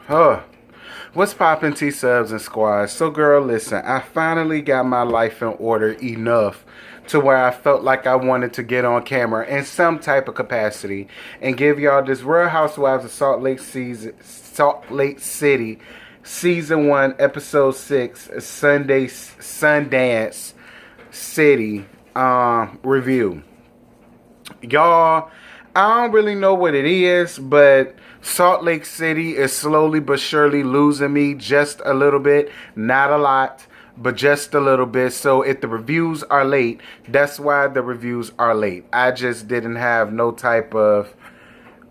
Huh. What's poppin', T-subs and squads? So, girl, listen, I finally got my life in order enough to where I felt like I wanted to get on camera in some type of capacity and give y'all this Real Housewives of Salt Lake City, Season 1, Episode 6, Sundance City review. Y'all, I don't really know what it is, but Salt Lake City is slowly but surely losing me just a little bit. Not a lot, but just a little bit. So if the reviews are late, that's why the reviews are late. I just didn't have no type of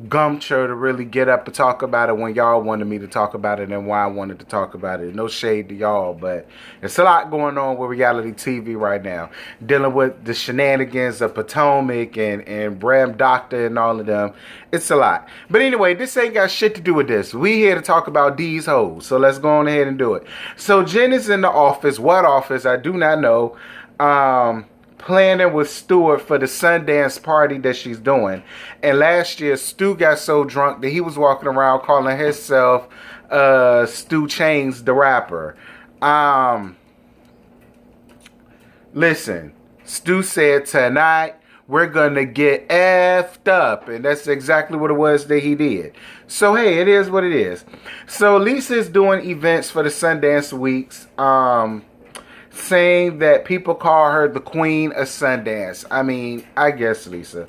gumpture to really get up to talk about it when y'all wanted me to talk about it and why I wanted to talk about it. No shade to y'all, but it's a lot going on with reality TV right now. Dealing with the shenanigans of Potomac and Bram Doctor and all of them. It's a lot. But anyway, this ain't got shit to do with this. We here to talk about these hoes. So let's go on ahead and do it. So Jen is in the office. What office? I do not know. Planning with Stuart for the Sundance party that she's doing. And last year, Stu got so drunk that he was walking around calling himself Stu Chainz the rapper. Listen, Stu said tonight we're gonna get effed up, and that's exactly what it was that he did. So hey, it is what it is. So Lisa's doing events for the Sundance weeks. Saying that people call her the queen of Sundance. I mean, I guess Lisa.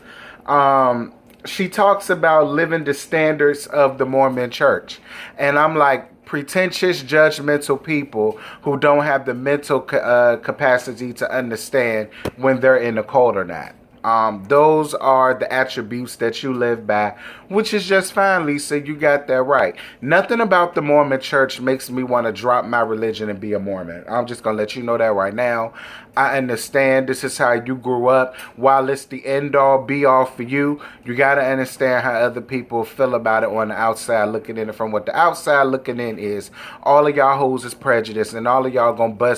She talks about living the standards of the Mormon church. And I'm like, pretentious, judgmental people who don't have the mental capacity to understand when they're in a cult or not. Those are the attributes that you live by, which is just fine, Lisa. You got that right. Nothing about the Mormon church makes me want to drop my religion and be a Mormon. I'm just going to let you know that right now. I understand this is how you grew up. While it's the end all be all for you, you got to understand how other people feel about it on the outside looking in. From what the outside looking in is, all of y'all hoes is prejudiced and all of y'all going to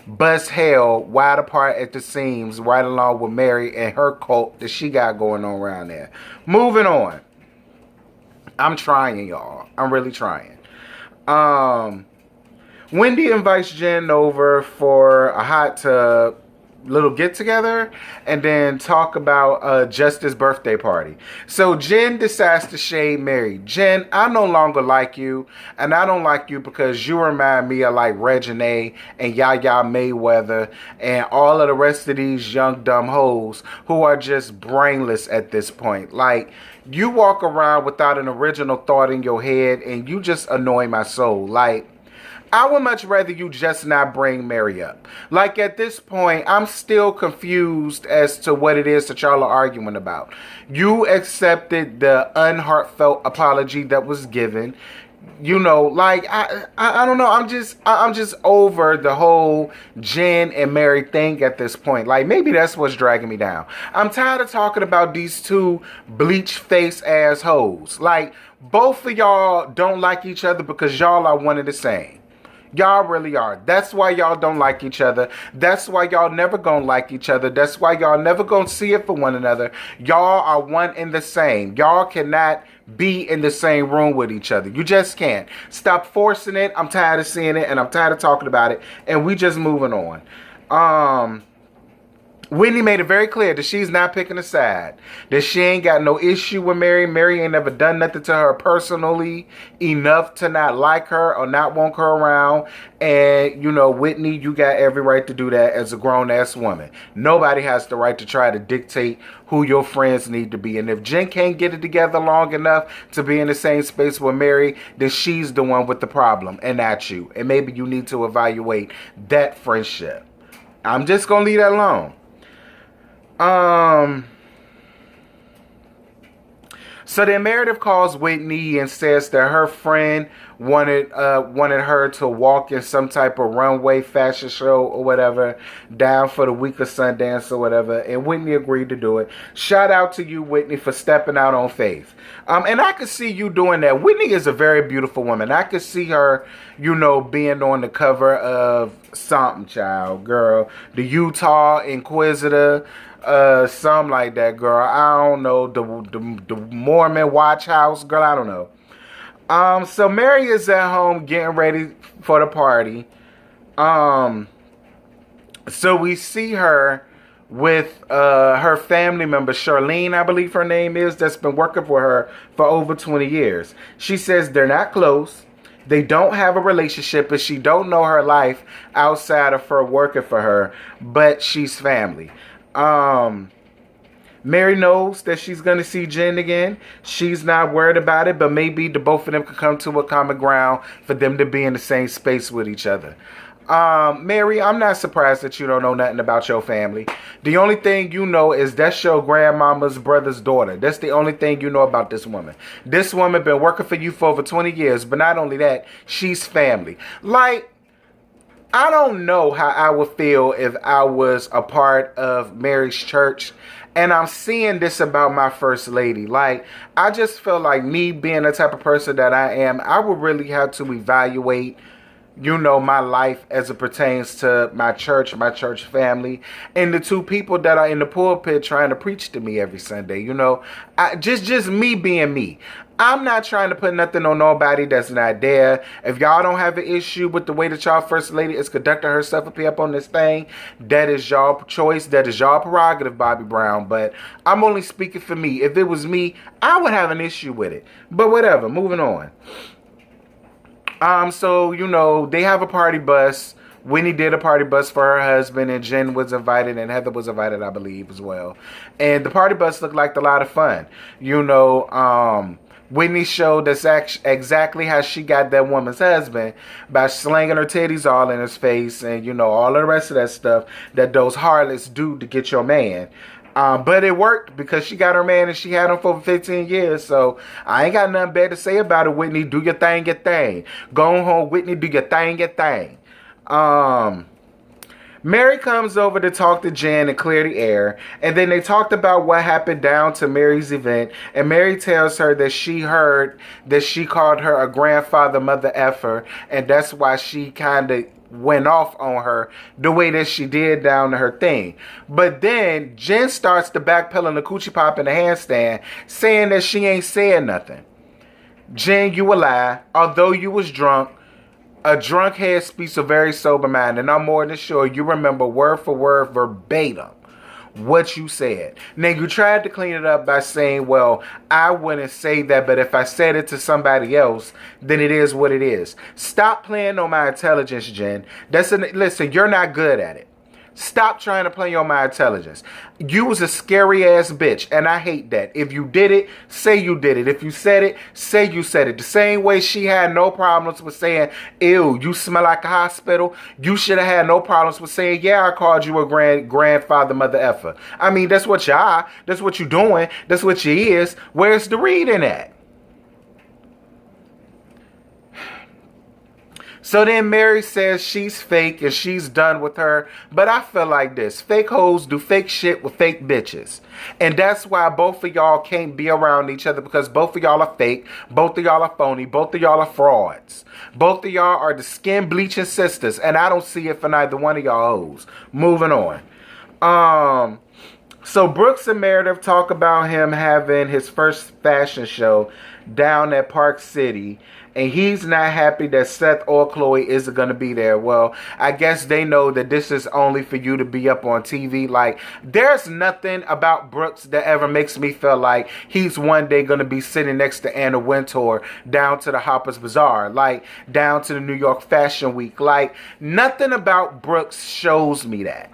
bust hell wide apart at the seams right along with Mary and her cult that she got going on around there. Moving on. I'm trying, y'all. I'm really trying. Wendy invites Jen over for a hot tub little get together and then talk about Justice's birthday party. So Jen decides to shade Mary. Jen, I no longer like you, and I don't like you because you remind me of like Reginae and Yaya Mayweather and all of the rest of these young dumb hoes who are just brainless at this point. Like, you walk around without an original thought in your head and you just annoy my soul. Like, I would much rather you just not bring Mary up. Like, at this point, I'm still confused as to what it is that y'all are arguing about. You accepted the unheartfelt apology that was given. You know, like, I don't know. I'm just over the whole Jen and Mary thing at this point. Like, maybe that's what's dragging me down. I'm tired of talking about these two bleach face ass hoes. Like, both of y'all don't like each other because y'all are one and the same. Y'all really are. That's why y'all don't like each other. That's why y'all never gonna like each other. That's why y'all never gonna see it for one another. Y'all are one and the same. Y'all cannot be in the same room with each other. You just can't. Stop forcing it. I'm tired of seeing it and I'm tired of talking about it. And we just moving on. Whitney made it very clear that she's not picking a side. That she ain't got no issue with Mary. Mary ain't never done nothing to her personally enough to not like her or not want her around. And, you know, Whitney, you got every right to do that as a grown-ass woman. Nobody has the right to try to dictate who your friends need to be. And if Jen can't get it together long enough to be in the same space with Mary, then she's the one with the problem and not you. And maybe you need to evaluate that friendship. I'm just going to leave that alone. So then Meredith calls Whitney and says that her friend wanted her to walk in some type of runway fashion show or whatever down for the week of Sundance or whatever, and Whitney agreed to do it. Shout out to you, Whitney, for stepping out on faith. And I could see you doing that. Whitney is a very beautiful woman. I could see her, you know, being on the cover of something, child, girl. The Utah Inquisitor. Something like that, girl. I don't know. The Mormon Watch House, girl. I don't know. So Mary is at home getting ready for the party. Um, so we see her with her family member, Charlene, I believe her name is, that's been working for her for over 20 years. She says they're not close. They don't have a relationship, and she don't know her life outside of her working for her, but she's family. Mary knows that she's going to see Jen again. She's not worried about it, but maybe the both of them could come to a common ground for them to be in the same space with each other. Mary, I'm not surprised that you don't know nothing about your family. The only thing you know is that's your grandmama's brother's daughter. That's the only thing you know about this woman. This woman been working for you for over 20 years, but not only that, she's family. Like, I don't know how I would feel if I was a part of Mary's church and I'm seeing this about my first lady. Like, I just feel like me being the type of person that I am, I would really have to evaluate, you know, my life as it pertains to my church family, and the two people that are in the pulpit trying to preach to me every Sunday. You know, just me being me. I'm not trying to put nothing on nobody that's not there. If y'all don't have an issue with the way that y'all first lady is conducting herself up here up on this thing, that is y'all choice. That is y'all prerogative, Bobby Brown. But I'm only speaking for me. If it was me, I would have an issue with it. But whatever, moving on. So, you know, they have a party bus. Whitney did a party bus for her husband, and Jen was invited, and Heather was invited, I believe, as well. And the party bus looked like a lot of fun. You know, Whitney showed us exactly how she got that woman's husband by slanging her titties all in his face and, you know, all of the rest of that stuff that those harlots do to get your man. But it worked because she got her man and she had him for 15 years. So I ain't got nothing bad to say about it, Whitney. Do your thing, your thing. Go home, Whitney. Do your thing, your thing. Mary comes over to talk to Jen and clear the air. And then they talked about what happened down to Mary's event. And Mary tells her that she heard that she called her a grandfather mother effer. And that's why she kind of went off on her the way that she did down to her thing. But then Jen starts to backpedal the coochie pop in the handstand, saying that she ain't saying nothing. Jen, you a lie. Although you was drunk, a drunk head speaks a very sober mind, and I'm more than sure you remember word for word verbatim what you said. Now, you tried to clean it up by saying, well, I wouldn't say that, but if I said it to somebody else, then it is what it is. Stop playing on my intelligence, Jen. Listen, you're not good at it. Stop trying to play on my intelligence. You was a scary ass bitch, and I hate that. If you did it, say you did it. If you said it, say you said it. The same way she had no problems with saying, ew, you smell like a hospital, you should have had no problems with saying, yeah, I called you a grandfather mother effer. I mean, that's what you are. That's what you doing. That's what you is. Where's the reading at? So then Mary says she's fake and she's done with her. But I feel like this. Fake hoes do fake shit with fake bitches. And that's why both of y'all can't be around each other, because both of y'all are fake. Both of y'all are phony. Both of y'all are frauds. Both of y'all are the skin bleaching sisters. And I don't see it for neither one of y'all hoes. Moving on. So Brooks and Meredith talk about him having his first fashion show down at Park City. And he's not happy that Seth or Chloe isn't going to be there. Well, I guess they know that this is only for you to be up on TV. Like, there's nothing about Brooks that ever makes me feel like he's one day going to be sitting next to Anna Wintour down to the Harper's Bazaar. Like, down to the New York Fashion Week. Like, nothing about Brooks shows me that.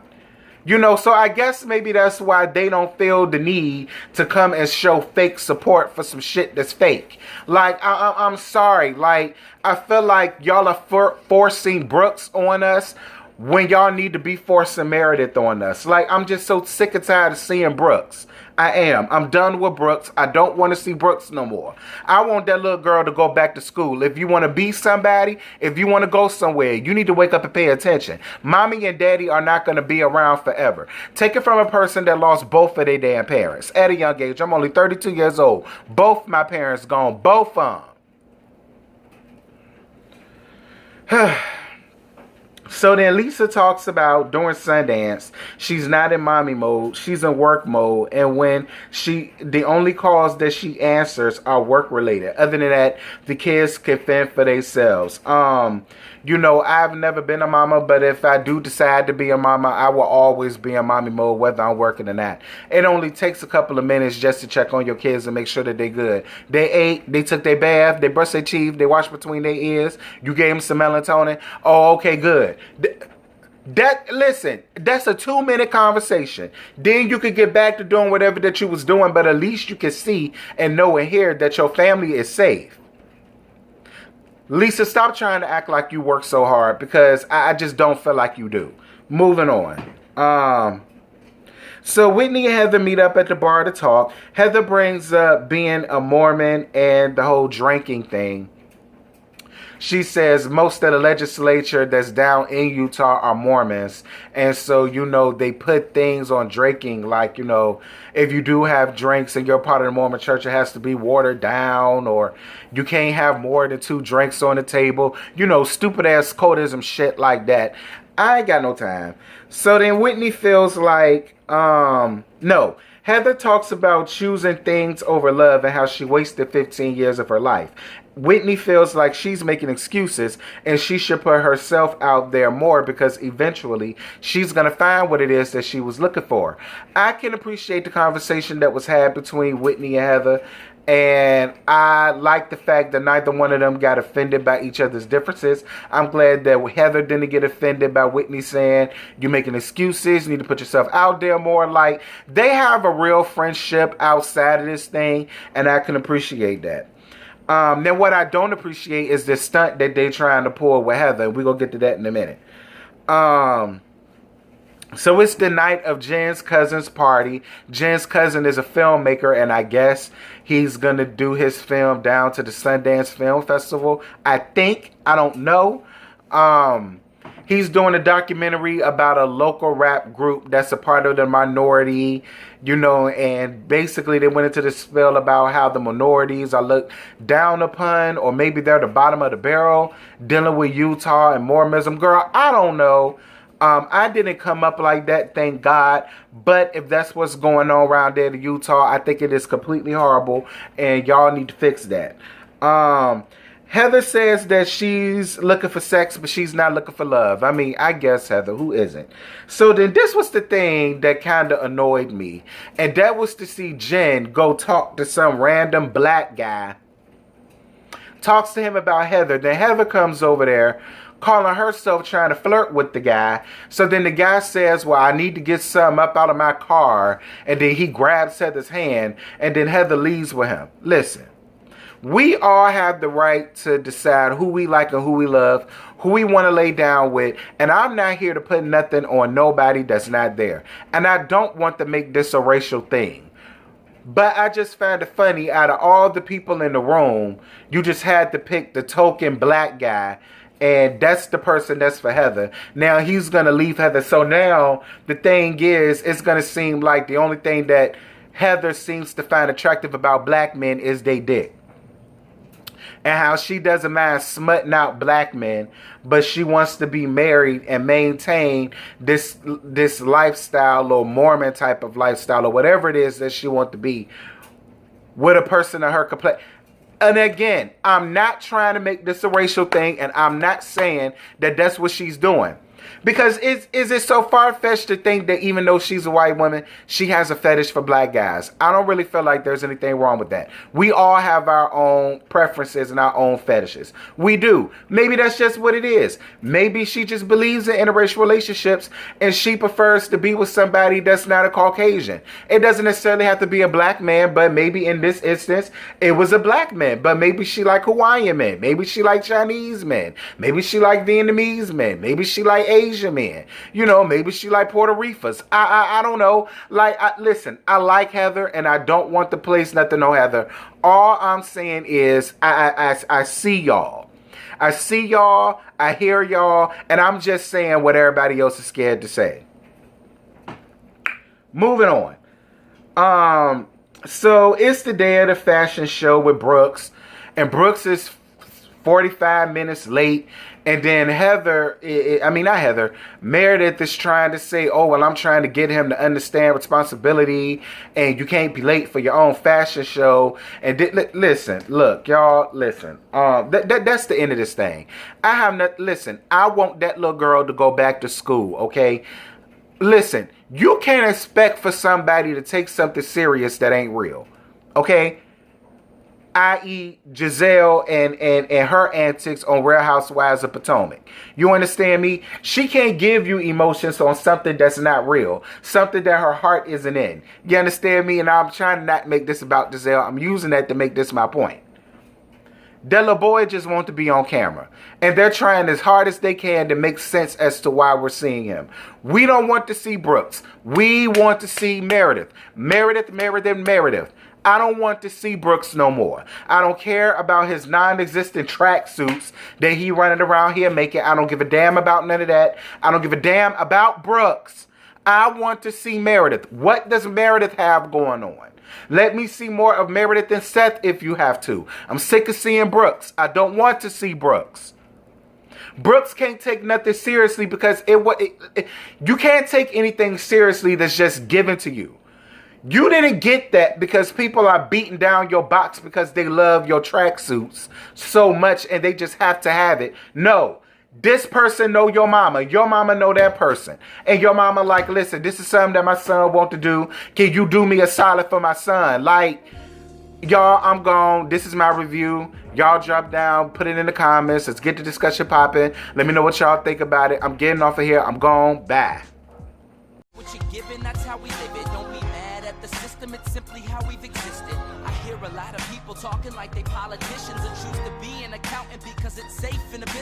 You know, so I guess maybe that's why they don't feel the need to come and show fake support for some shit that's fake. Like, I'm sorry. Like, I feel like y'all are forcing Brooks on us when y'all need to be forcing Meredith on us. Like, I'm just so sick and tired of seeing Brooks. I am. I'm done with Brooks. I don't want to see Brooks no more. I want that little girl to go back to school. If you want to be somebody, if you want to go somewhere, you need to wake up and pay attention. Mommy and daddy are not going to be around forever. Take it from a person that lost both of their damn parents at a young age. I'm only 32 years old. Both my parents gone. Both of them. So then Lisa talks about during Sundance, she's not in mommy mode, she's in work mode, and when the only calls that she answers are work related. Other than that, the kids can fend for themselves. I've never been a mama, but if I do decide to be a mama, I will always be in mommy mode, whether I'm working or not. It only takes a couple of minutes just to check on your kids and make sure that they're good. They ate, they took their bath, they brushed their teeth, they washed between their ears, you gave them some melatonin. Oh, okay, good. Listen, that's a 2-minute conversation. Then you could get back to doing whatever that you was doing, but at least you can see and know and hear that your family is safe. Lisa, stop trying to act like you work so hard, because I just don't feel like you do. Moving on. So Whitney and Heather meet up at the bar to talk. Heather brings up being a Mormon and the whole drinking thing. She says most of the legislature that's down in Utah are Mormons. And so, they put things on drinking like, if you do have drinks and you're part of the Mormon church, it has to be watered down, or you can't have more than 2 drinks on the table. Stupid ass codism shit like that. I ain't got no time. So then Whitney feels like, no. Heather talks about choosing things over love and how she wasted 15 years of her life. Whitney feels like she's making excuses and she should put herself out there more, because eventually she's going to find what it is that she was looking for. I can appreciate the conversation that was had between Whitney and Heather, and I like the fact that neither one of them got offended by each other's differences. I'm glad that Heather didn't get offended by Whitney saying you're making excuses, you need to put yourself out there more. Like, they have a real friendship outside of this thing, and I can appreciate that. Then what I don't appreciate is the stunt that they're trying to pull with Heather. We're going to get to that in a minute. So it's the night of Jen's cousin's party. Jen's cousin is a filmmaker, and I guess he's going to do his film down to the Sundance Film Festival. I think. I don't know. He's doing a documentary about a local rap group that's a part of the minority, and basically they went into this spiel about how the minorities are looked down upon, or maybe they're the bottom of the barrel, dealing with Utah and Mormonism. Girl, I don't know. I didn't come up like that, thank God. But if that's what's going on around there in Utah, I think it is completely horrible, and y'all need to fix that. Heather says that she's looking for sex, but she's not looking for love. I mean, I guess, Heather, who isn't? So then this was the thing that kind of annoyed me. And that was to see Jen go talk to some random black guy. Talks to him about Heather. Then Heather comes over there, calling herself trying to flirt with the guy. So then the guy says, well, I need to get something up out of my car. And then he grabs Heather's hand, and then Heather leaves with him. Listen. We all have the right to decide who we like and who we love, who we want to lay down with. And I'm not here to put nothing on nobody that's not there. And I don't want to make this a racial thing. But I just found it funny, out of all the people in the room, you just had to pick the token black guy. And that's the person that's for Heather. Now he's going to leave Heather. So now the thing is, it's going to seem like the only thing that Heather seems to find attractive about black men is they dick. And how she doesn't mind smutting out black men, but she wants to be married and maintain this lifestyle, or Mormon type of lifestyle, or whatever it is that she wants to be, with a person of her complexion. And again, I'm not trying to make this a racial thing, and I'm not saying that that's what she's doing. Because is it so far-fetched to think that even though she's a white woman, she has a fetish for black guys? I don't really feel like there's anything wrong with that. We all have our own preferences and our own fetishes. We do. Maybe that's just what it is. Maybe she just believes in interracial relationships and she prefers to be with somebody that's not a Caucasian. It doesn't necessarily have to be a black man, but maybe in this instance, it was a black man. But maybe she like Hawaiian men. Maybe she like Chinese men. Maybe she like Vietnamese men. Maybe she like Asian men. You know, maybe she like Puerto Ricans. I don't know. Like, listen, I like Heather and I don't want to place nothing on Heather. All I'm saying is I see y'all. I see y'all. I hear y'all. And I'm just saying what everybody else is scared to say. Moving on. So it's the day of the fashion show with Brooks. And Brooks is 45 minutes late. And then Meredith is trying to say, oh, well, I'm trying to get him to understand responsibility, and you can't be late for your own fashion show. And listen, look, y'all, listen. That's the end of this thing. I want that little girl to go back to school, okay? Listen, you can't expect for somebody to take something serious that ain't real, okay? I.e. Giselle and her antics on Real Housewives of Potomac. You understand me? She can't give you emotions on something that's not real. Something that her heart isn't in. You understand me? And I'm trying to not make this about Giselle. I'm using that to make this my point. That little boy just wants to be on camera. And they're trying as hard as they can to make sense as to why we're seeing him. We don't want to see Brooks. We want to see Meredith. Meredith. I don't want to see Brooks no more. I don't care about his non-existent tracksuits that he running around here making. I don't give a damn about none of that. I don't give a damn about Brooks. I want to see Meredith. What does Meredith have going on? Let me see more of Meredith and Seth if you have to. I'm sick of seeing Brooks. I don't want to see Brooks. Brooks can't take nothing seriously because you can't take anything seriously that's just given to you. You didn't get that because people are beating down your box because they love your tracksuits so much and they just have to have it. No. This person know your mama. Your mama know that person. And your mama like, listen, this is something that my son want to do. Can you do me a solid for my son? Like, y'all, I'm gone. This is my review. Y'all drop down. Put it in the comments. Let's get the discussion popping. Let me know what y'all think about it. I'm getting off of here. I'm gone. Bye. What you're giving, that's how we live it. Don't be mad at the system. It's simply how we've existed. I hear a lot of people talking like they politicians and choose to be an accountant because it's safe in a business.